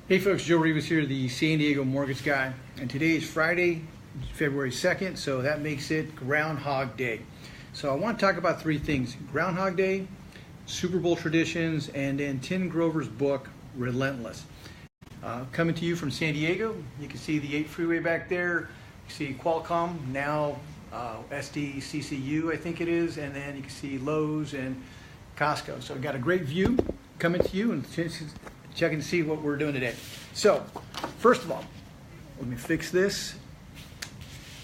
Hey folks, Joe Rivas here, the San Diego mortgage guy, and today is Friday, February 2nd, so that makes it Groundhog Day. So I want to talk about three things: Groundhog Day, Superbowl Traditions, and then Tim Grover's book, Relentless. Coming to you from San Diego, you can see the 8 freeway back there. You see Qualcomm, now SDCCU I think it is, and then you can see Lowe's and Costco. So I've got a great view coming to you and checking to see what we're doing today. So, first of all, let me fix this.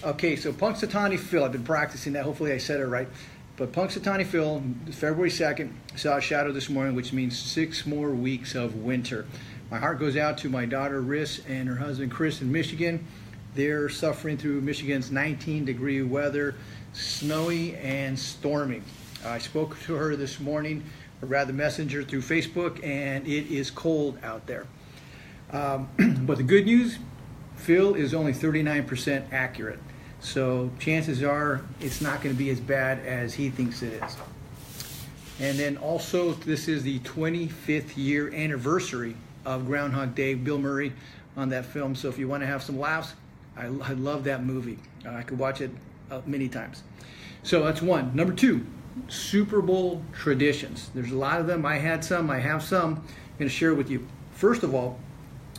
Okay, so Punxsutawney Phil, I've been practicing that. Hopefully I said it right. But Punxsutawney Phil, February 2nd, saw a shadow this morning, which means 6 more weeks of winter. My heart goes out to my daughter, Riss, and her husband, Chris, in Michigan. They're suffering through Michigan's 19-degree weather, snowy and stormy. I spoke to her this morning, or rather messenger through Facebook, and it is cold out there. But the good news, Phil is only 39% accurate. So chances are it's not going to be as bad as he thinks it is. And then also, this is the 25th year anniversary of Groundhog Day, Bill Murray on that film. So if you want to have some laughs, I love that movie. I could watch it many times. So that's one. Number two, Superbowl traditions. There's a lot of them. I had some, I have some. I'm going to share with you. First of all,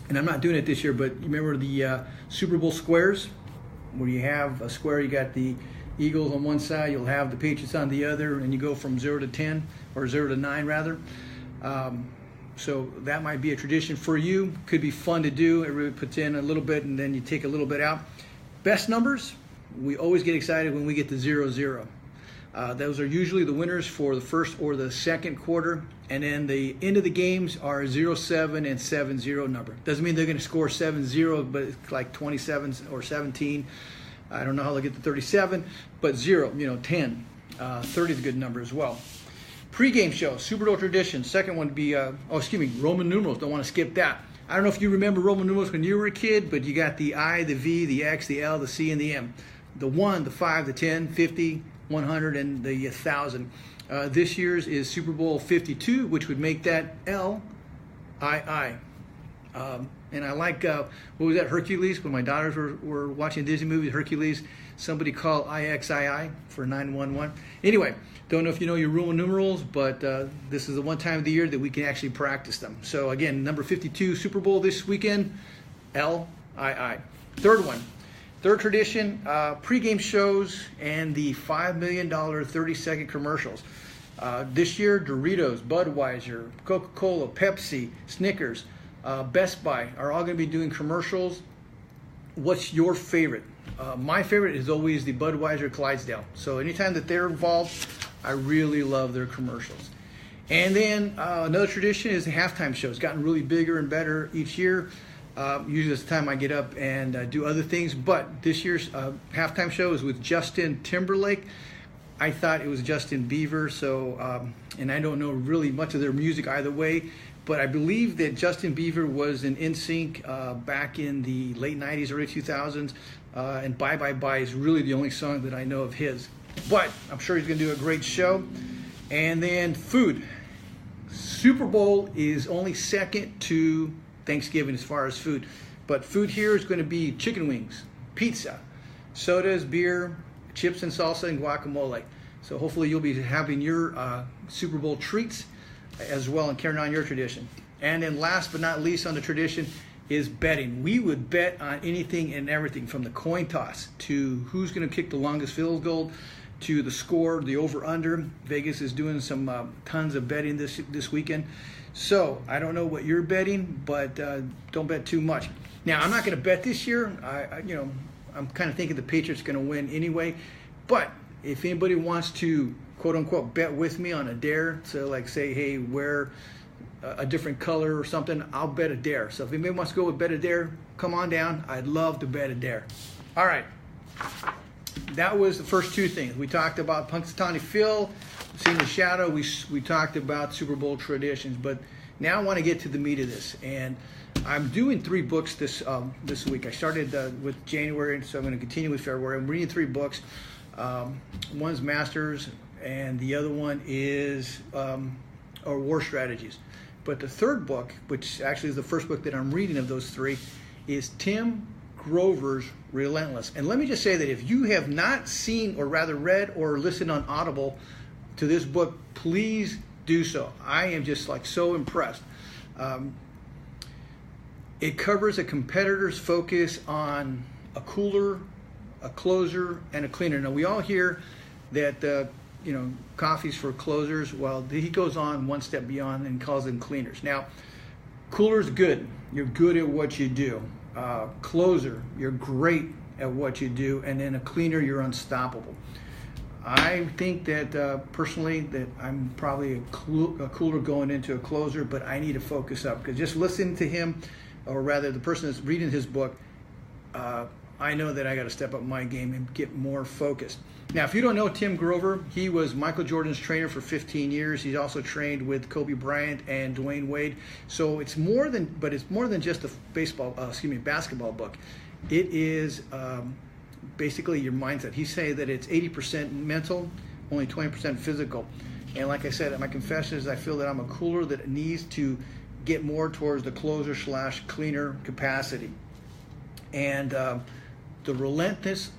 and I'm not doing it this year, but you remember the Super Bowl squares, where you have a square, you got the Eagles on one side, you'll have the Patriots on the other, and you go from 0 to 10, or 0 to 9 rather. So that might be a tradition for you. Could be fun to do. Everybody puts in a little bit and then you take a little bit out. Best numbers, we always get excited when we get to 0-0. Those are usually the winners for the first or the second quarter, and then the end of the games are 0-7 and 7-0 number. Doesn't mean they're going to score 7-0, but it's like 27 or 17. I don't know how they'll get to 37, but 0, 10. 30 is a good number as well. Pre-game show, Superbowl Traditions. Second one to be, Roman numerals. Don't want to skip that. I don't know if you remember Roman numerals when you were a kid, but you got the I, the V, the X, the L, the C, and the M. The 1, the 5, the 10, 50, 100, and the 1,000. This year's is Super Bowl 52, which would make that LII. And I like, what was that, Hercules? When my daughters were watching Disney movies, Hercules, somebody called IXII for 911. Anyway, don't know if you know your Roman numerals, but this is the one time of the year that we can actually practice them. So again, number 52, Super Bowl this weekend, LII. Third tradition, pregame shows and the $5 million 30-second commercials. This year, Doritos, Budweiser, Coca-Cola, Pepsi, Snickers, Best Buy are all going to be doing commercials. What's your favorite? My favorite is always the Budweiser Clydesdale. So anytime that they're involved, I really love their commercials. And then another tradition is the halftime show. It's gotten really bigger and better each year. Usually it's the time I get up and do other things, but this year's halftime show is with Justin Timberlake. I thought it was Justin Bieber, so and I don't know really much of their music either way, but I believe that Justin Bieber was in NSYNC back in the late 90s, early 2000s, and Bye Bye Bye is really the only song that I know of his. But I'm sure he's going to do a great show. And then food. Super Bowl is only second to Thanksgiving as far as food, but food here is going to be chicken wings, pizza, sodas, beer, chips and salsa, and guacamole. So hopefully you'll be having your Super Bowl treats as well and carrying on your tradition. And then last but not least on the tradition is betting. We would bet on anything and everything, from the coin toss to who's going to kick the longest field goal to the score, the over-under. Vegas is doing some tons of betting this weekend. So I don't know what you're betting, but don't bet too much. Now I'm not going to bet this year. I'm kind of thinking the Patriots are going to win anyway. But if anybody wants to quote unquote bet with me on a dare, so like say, hey, wear a different color or something, I'll bet a dare. So if anybody wants to go with bet a dare, come on down. I'd love to bet a dare. All right. That was the first two things. We talked about Punxsutawney Phil, seeing the shadow. We talked about Super Bowl traditions, but now I want to get to the meat of this. And I'm doing 3 books this week. I started with January, so I'm going to continue with February. I'm reading 3 books. One's Masters, and the other one is War Strategies. But the third book, which actually is the first book that I'm reading of those three, is Tim Grover's Relentless. And let me just say that if you have not seen, or rather read or listened on Audible to this book, please do so. I am just like so impressed. It covers a competitor's focus on a cooler, a closer, and a cleaner. Now we all hear that coffee's for closers. Well, he goes on one step beyond and calls them cleaners. Now, cooler's good. You're good at what you do. Closer, you're great at what you do. And then a cleaner, you're unstoppable. I think that personally that I'm probably a cooler going into a closer, but I need to focus up, because just listening to him, or rather the person that's reading his book, I know that I got to step up my game and get more focused. Now, if you don't know Tim Grover, he was Michael Jordan's trainer for 15 years. He's also trained with Kobe Bryant and Dwayne Wade. So it's more than just a basketball book. It is basically your mindset. He say that it's 80% mental, only 20% physical. And like I said, my confession is I feel that I'm a cooler that needs to get more towards the closer / cleaner capacity. And the Relentless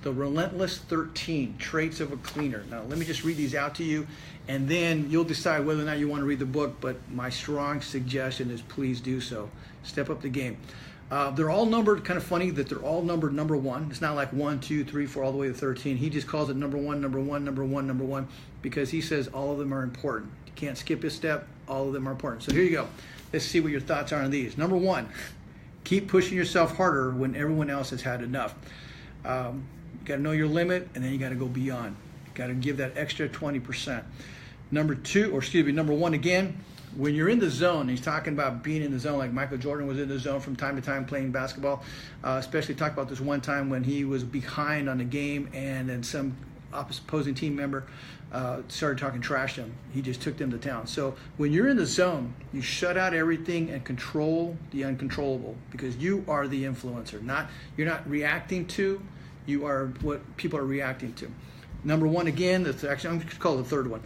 13 traits of a cleaner. Now, let me just read these out to you, and then you'll decide whether or not you want to read the book, but my strong suggestion is please do so. Step up the game. They're all numbered, kind of funny that they're all numbered number 1. It's not like 1, 2, 3, 4, all the way to 13. He just calls it number 1, number 1, number 1, number 1, because he says all of them are important. You can't skip a step. All of them are important. So here you go. Let's see what your thoughts are on these. Number 1, keep pushing yourself harder when everyone else has had enough. You got to know your limit, and then you got to go beyond. You got to give that extra 20%. Number 1 again, when you're in the zone, he's talking about being in the zone, like Michael Jordan was in the zone from time to time playing basketball. Especially talk about this one time when he was behind on the game, and then some opposing team member started talking trash to him. He just took them to town. So when you're in the zone, you shut out everything and control the uncontrollable, because you are the influencer. You're not reacting to, you are what people are reacting to. Number 1 again, that's actually, I'm going to call it the third one.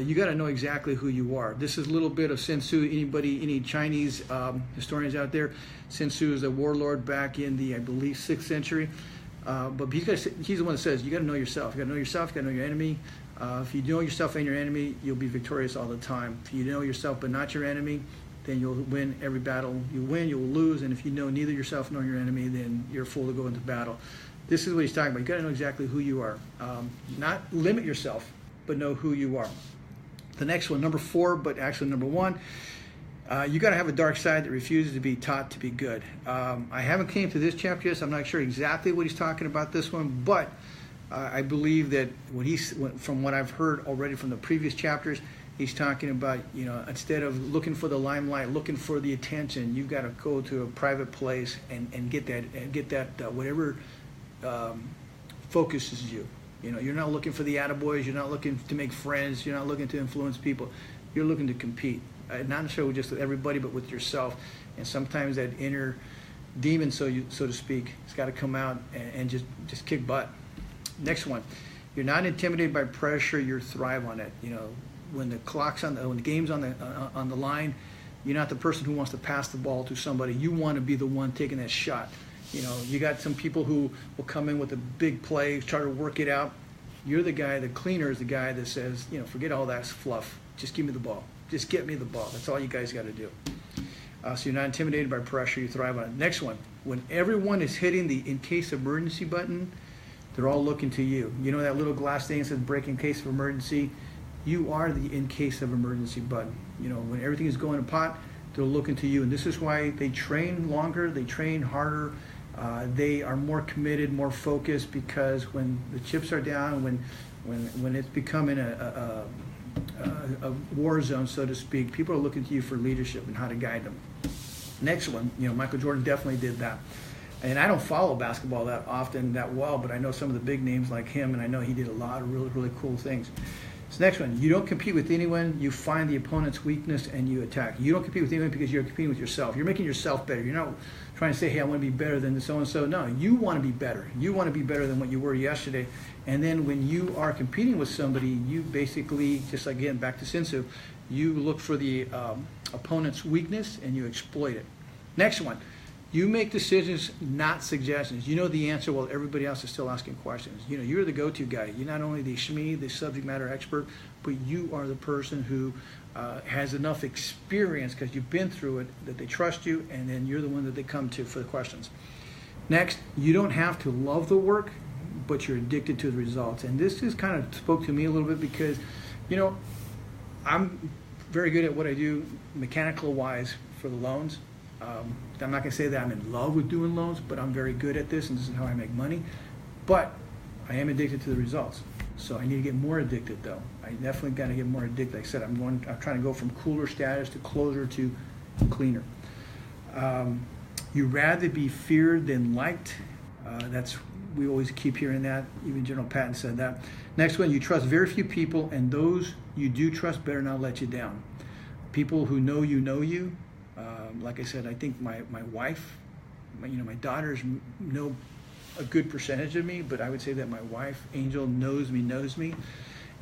You got to know exactly who you are. This is a little bit of Sun Tzu. Any Chinese historians out there? Sun Tzu is a warlord back in the, I believe, 6th century. But he's the one that says you got to know yourself. You got to know yourself. You got to know your enemy. If you know yourself and your enemy, you'll be victorious all the time. If you know yourself but not your enemy, then you'll win every battle. You win, you will lose. And if you know neither yourself nor your enemy, then you're a fool to go into battle. This is what he's talking about. You got to know exactly who you are. Not limit yourself, but know who you are. The next one, number 4, but actually number 1. You got to have a dark side that refuses to be taught to be good. I haven't came to this chapter yet, so I'm not sure exactly what he's talking about this one, but I believe that from what I've heard already from the previous chapters, he's talking about, instead of looking for the limelight, looking for the attention, you've got to go to a private place and get that whatever focuses you. You're not looking for the attaboys, you're not looking to make friends, you're not looking to influence people. You're looking to compete. Not necessarily just with everybody, but with yourself. And sometimes that inner demon, so to speak, it's got to come out and just kick butt. Next one, you're not intimidated by pressure. You thrive on it. When the game's on the line, you're not the person who wants to pass the ball to somebody. You want to be the one taking that shot. You got some people who will come in with a big play, try to work it out. You're the guy. The cleaner is the guy that says, forget all that fluff. Just give me the ball. Just get me the ball. That's all you guys got to do. So you're not intimidated by pressure. You thrive on it. Next one. When everyone is hitting the in case of emergency button, they're all looking to you. You know that little glass thing that says break in case of emergency? You are the in case of emergency button. When everything is going to pot, they're looking to you. And this is why they train longer. They train harder. They are more committed, more focused, because when the chips are down, when it's becoming a war zone, so to speak, people are looking to you for leadership and how to guide them. Next one, Michael Jordan definitely did that. And I don't follow basketball that often, that well, but I know some of the big names like him, and I know he did a lot of really, really cool things. So next one, you don't compete with anyone. You find the opponent's weakness and you attack. You don't compete with anyone because you're competing with yourself. You're making yourself better. You're not trying to say, hey, I want to be better than so-and-so. No, you want to be better. You want to be better than what you were yesterday. And then when you are competing with somebody, you basically, just again, back to Sinsu, you look for the opponent's weakness and you exploit it. Next one. You make decisions, not suggestions. You know the answer while everybody else is still asking questions. You know, you're the go-to guy. You're not only the SME, the subject matter expert, but you are the person who has enough experience because you've been through it that they trust you, and then you're the one that they come to for the questions. Next, you don't have to love the work, but you're addicted to the results. And this just kind of spoke to me a little bit because, you know, I'm very good at what I do mechanical-wise for the loans. I'm not going to say that I'm in love with doing loans, but I'm very good at this, and this is how I make money. But I am addicted to the results, so I need to get more addicted. Though I definitely got to get more addicted. Like I said, I'm trying to go from cooler status to closer to cleaner. You rather be feared than liked. We always keep hearing that. Even General Patton said that. Next one, you trust very few people, and those you do trust better not let you down. People who know you know you. Like I said, I think my wife, my daughters know a good percentage of me, but I would say that my wife, Angel, knows me,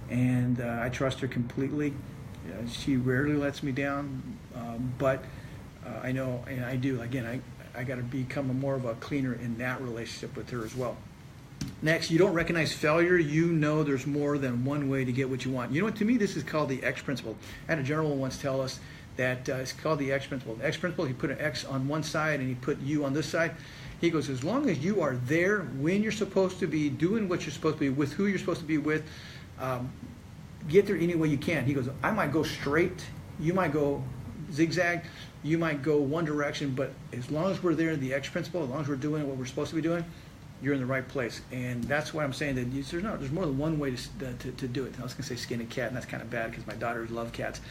and I trust her completely. She rarely lets me down, but I know, and I do. Again, I got to become more of a cleaner in that relationship with her as well. Next, you don't recognize failure. You know there's more than one way to get what you want. You know what? To me, this is called the X principle. I had a general once tell us that it's called the X principle. The X principle, he put an X on one side and he put you on this side. He goes, as long as you are there when you're supposed to be, doing what you're supposed to be, with who you're supposed to be with, get there any way you can. He goes, I might go straight, you might go zigzag, you might go one direction, but as long as we're there in the X principle, as long as we're doing what we're supposed to be doing, you're in the right place. And that's why I'm saying that there's more than one way to do it. I was going to say skin a cat, and that's kind of bad because my daughters love cats.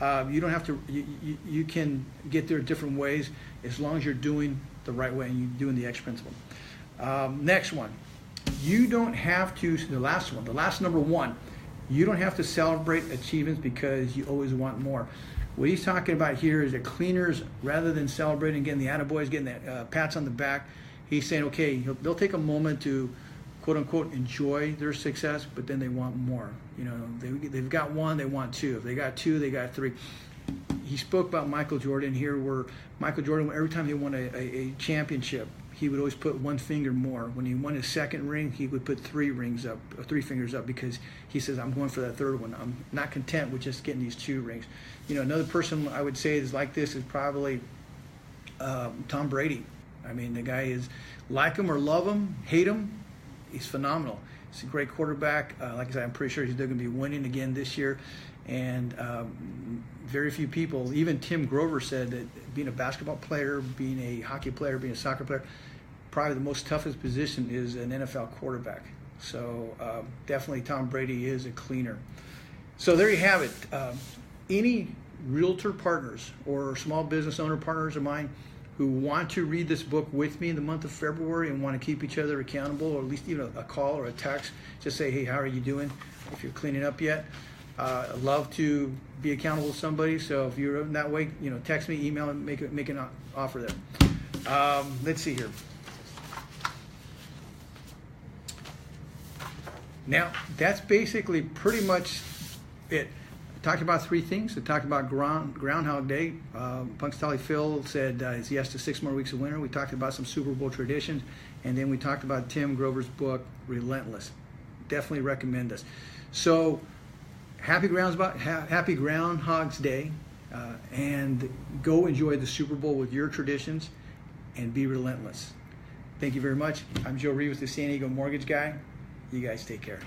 You don't have to, you can get there different ways as long as you're doing the right way and you're doing the X principle. Next one, you don't have to, the last number one, you don't have to celebrate achievements because you always want more. What he's talking about here is that cleaners, rather than celebrating, getting the attaboys, getting the pats on the back, he's saying, okay, they'll take a moment to, quote unquote, enjoy their success, but then they want more. You know, they've got one, they want two. If they got two, they got three. He spoke about Michael Jordan here, where Michael Jordan, every time he won a championship, he would always put one finger more. When he won his second ring, he would put three fingers up, because he says, I'm going for that third one. I'm not content with just getting these two rings. You know, another person I would say is like this is probably Tom Brady. I mean, the guy is, like him or love him, hate him, he's phenomenal. He's a great quarterback. Like I said, I'm pretty sure he's going to be winning again this year. And very few people, even Tim Grover said that being a basketball player, being a hockey player, being a soccer player, probably the most toughest position is an NFL quarterback. So definitely Tom Brady is a cleaner. So there you have it. Any realtor partners or small business owner partners of mine who want to read this book with me in the month of February and want to keep each other accountable, or at least even a call or a text, just say, hey, how are you doing? If you're cleaning up yet. I'd love to be accountable to somebody, so if you're in that way, you know, text me, email, and make an offer there. Let's see here. Now, that's basically pretty much it. I talked about three things. I talked about Groundhog Day. Punxsutawney Phil said yes to 6 more weeks of winter. We talked about some Super Bowl traditions, and then we talked about Tim Grover's book, Relentless. Definitely recommend this. So, happy Groundhog's Day, and go enjoy the Super Bowl with your traditions, and be relentless. Thank you very much. I'm Joe Reed with the San Diego Mortgage Guy. You guys take care.